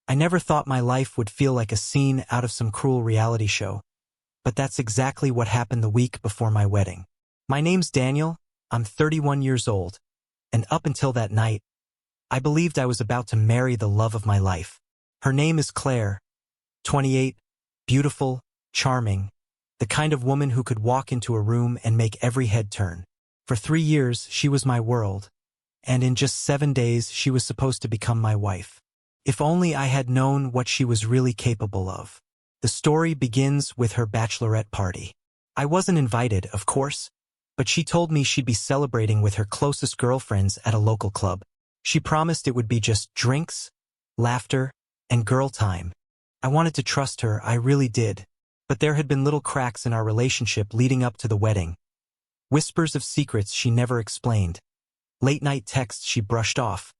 I never thought my life would feel like a scene out of some cruel reality show. But that's exactly what happened the week before my wedding. My name's Daniel, I'm 31 years old, and up until that night, I believed I was about to marry the love of my life. Her name is Claire, 28, beautiful, charming, the kind of woman who could walk into a room and make every head turn. For 3 years, she was my world, and in just 7 days, she was supposed to become my wife. If only I had known what she was really capable of. The story begins with her bachelorette party. I wasn't invited, of course, but she told me she'd be celebrating with her closest girlfriends at a local club. She promised it would be just drinks, laughter, and girl time. I wanted to trust her, I really did. But there had been little cracks in our relationship leading up to the wedding. Whispers of secrets she never explained. Late-night texts she brushed off.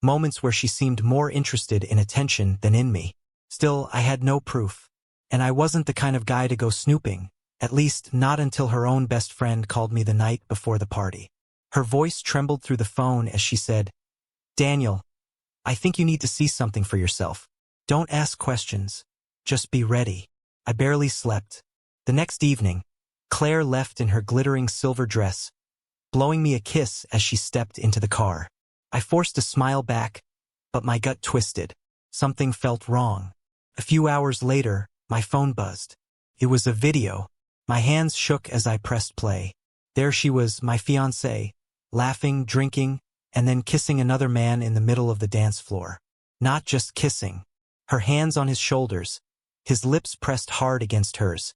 Moments where she seemed more interested in attention than in me. Still, I had no proof. And I wasn't the kind of guy to go snooping, at least not until her own best friend called me the night before the party. Her voice trembled through the phone as she said, "Daniel, I think you need to see something for yourself. Don't ask questions. Just be ready." I barely slept. The next evening, Claire left in her glittering silver dress, blowing me a kiss as she stepped into the car. I forced a smile back, but my gut twisted. Something felt wrong. A few hours later, my phone buzzed. It was a video. My hands shook as I pressed play. There she was, my fiancée, laughing, drinking, and then kissing another man in the middle of the dance floor. Not just kissing. Her hands on his shoulders, his lips pressed hard against hers.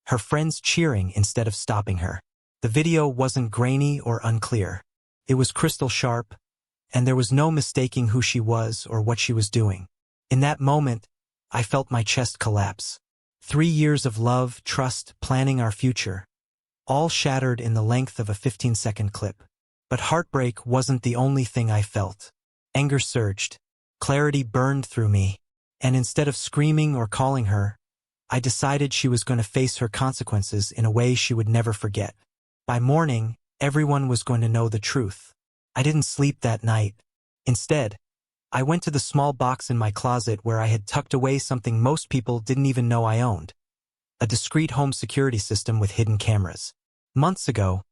Her friends cheering instead of stopping her. The video wasn't grainy or unclear. It was crystal sharp, and there was no mistaking who she was or what she was doing. In that moment, I felt my chest collapse. 3 years of love, trust, planning our future, all shattered in the length of a 15-second clip. But heartbreak wasn't the only thing I felt. Anger surged. Clarity burned through me. And instead of screaming or calling her, I decided she was going to face her consequences in a way she would never forget. By morning, everyone was going to know the truth. I didn't sleep that night. Instead, I went to the small box in my closet where I had tucked away something most people didn't even know I owned. A discreet home security system with hidden cameras. Months ago,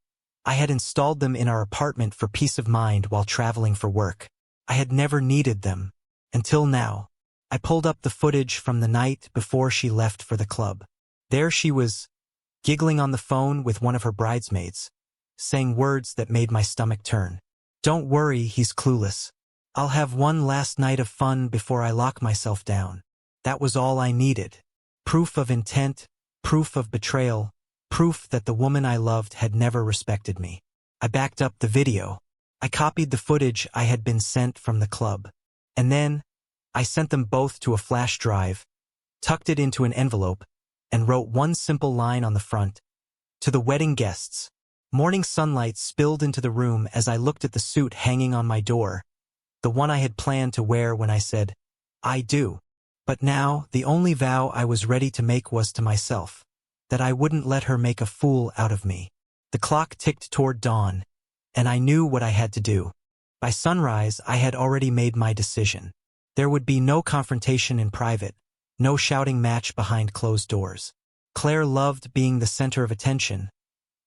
I had installed them in our apartment for peace of mind while traveling for work. I had never needed them. Until now. I pulled up the footage from the night before she left for the club. There she was, giggling on the phone with one of her bridesmaids, saying words that made my stomach turn. "Don't worry, he's clueless. I'll have one last night of fun before I lock myself down." That was all I needed. Proof of intent, proof of betrayal, proof that the woman I loved had never respected me. I backed up the video. I copied the footage I had been sent from the club. And then, I sent them both to a flash drive, tucked it into an envelope, and wrote one simple line on the front. To the wedding guests. Morning sunlight spilled into the room as I looked at the suit hanging on my door, the one I had planned to wear when I said, "I do." But now, the only vow I was ready to make was to myself, that I wouldn't let her make a fool out of me. The clock ticked toward dawn, and I knew what I had to do. By sunrise, I had already made my decision. There would be no confrontation in private, no shouting match behind closed doors. Claire loved being the center of attention,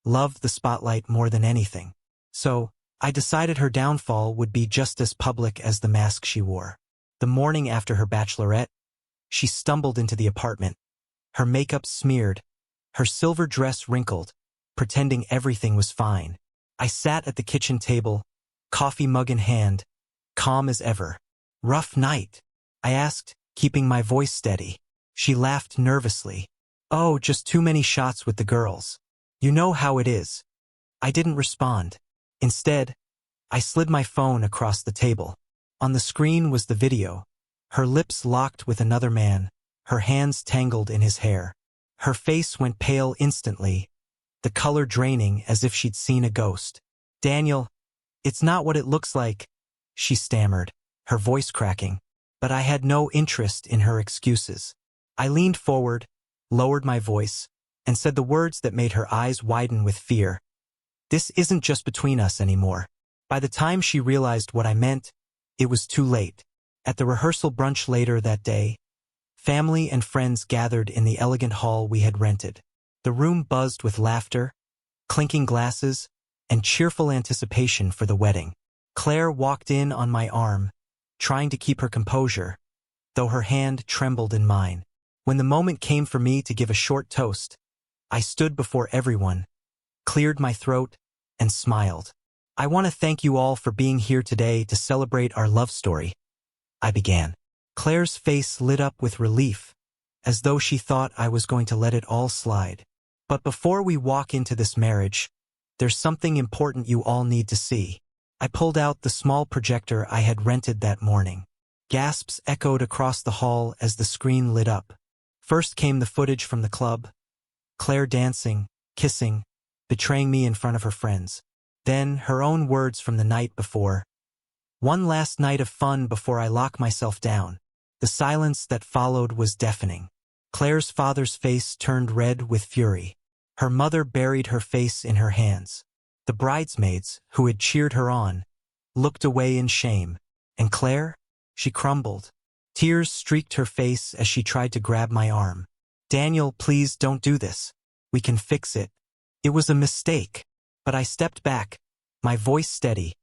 loved the spotlight more than anything. So, I decided her downfall would be just as public as the mask she wore. The morning after her bachelorette, she stumbled into the apartment, her makeup smeared, her silver dress wrinkled, pretending everything was fine. I sat at the kitchen table, coffee mug in hand, calm as ever. "Rough night?" I asked, keeping my voice steady. She laughed nervously. "Oh, just too many shots with the girls. You know how it is." I didn't respond. Instead, I slid my phone across the table. On the screen was the video, her lips locked with another man, her hands tangled in his hair. Her face went pale instantly, the color draining as if she'd seen a ghost. "Daniel, it's not what it looks like," she stammered, her voice cracking. But I had no interest in her excuses. I leaned forward, lowered my voice, and said the words that made her eyes widen with fear. "This isn't just between us anymore." By the time she realized what I meant, it was too late. At the rehearsal brunch later that day, family and friends gathered in the elegant hall we had rented. The room buzzed with laughter, clinking glasses, and cheerful anticipation for the wedding. Claire walked in on my arm, trying to keep her composure, though her hand trembled in mine. When the moment came for me to give a short toast, I stood before everyone, cleared my throat, and smiled. "I want to thank you all for being here today to celebrate our love story," I began. Claire's face lit up with relief, as though she thought I was going to let it all slide. "But before we walk into this marriage, there's something important you all need to see." I pulled out the small projector I had rented that morning. Gasps echoed across the hall as the screen lit up. First came the footage from the club, Claire dancing, kissing, betraying me in front of her friends. Then her own words from the night before. "One last night of fun before I lock myself down." The silence that followed was deafening. Claire's father's face turned red with fury. Her mother buried her face in her hands. The bridesmaids, who had cheered her on, looked away in shame. And Claire? She crumbled. Tears streaked her face as she tried to grab my arm. "Daniel, please don't do this. We can fix it. It was a mistake." But I stepped back, my voice steady,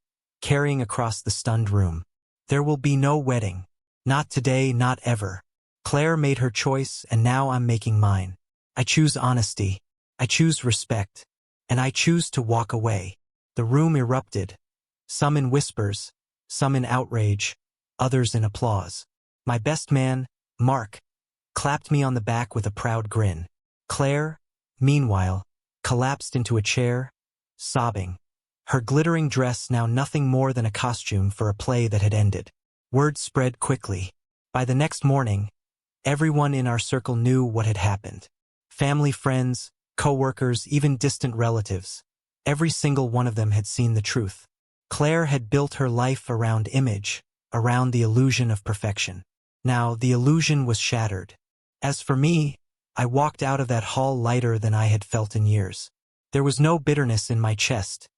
carrying across the stunned room. "There will be no wedding. Not today, not ever. Claire made her choice, and now I'm making mine. I choose honesty. I choose respect. And I choose to walk away." The room erupted, some in whispers, some in outrage, others in applause. My best man, Mark, clapped me on the back with a proud grin. Claire, meanwhile, collapsed into a chair, sobbing, her glittering dress now nothing more than a costume for a play that had ended. Word spread quickly. By the next morning, everyone in our circle knew what had happened. Family, friends, co-workers, even distant relatives. Every single one of them had seen the truth. Claire had built her life around image, around the illusion of perfection. Now the illusion was shattered. As for me, I walked out of that hall lighter than I had felt in years. There was no bitterness in my chest,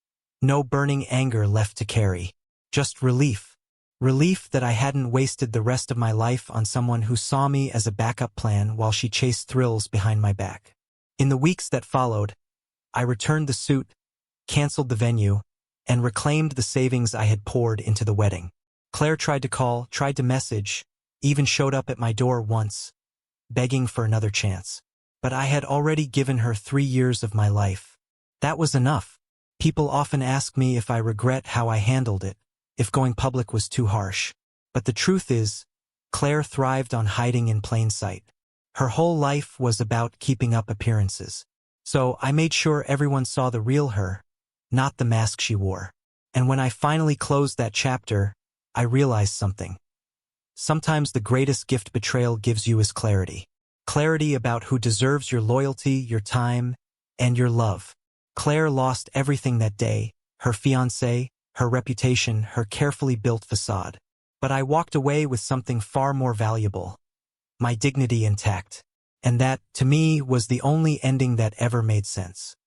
no burning anger left to carry. Just relief. Relief that I hadn't wasted the rest of my life on someone who saw me as a backup plan while she chased thrills behind my back. In the weeks that followed, I returned the suit, canceled the venue, and reclaimed the savings I had poured into the wedding. Claire tried to call, tried to message, even showed up at my door once, begging for another chance. But I had already given her 3 years of my life. That was enough. People often ask me if I regret how I handled it, if going public was too harsh. But the truth is, Claire thrived on hiding in plain sight. Her whole life was about keeping up appearances. So I made sure everyone saw the real her, not the mask she wore. And when I finally closed that chapter, I realized something. Sometimes the greatest gift betrayal gives you is clarity. Clarity about who deserves your loyalty, your time, and your love. Claire lost everything that day, her fiancé, her reputation, her carefully built facade. But I walked away with something far more valuable. My dignity intact. And that, to me, was the only ending that ever made sense.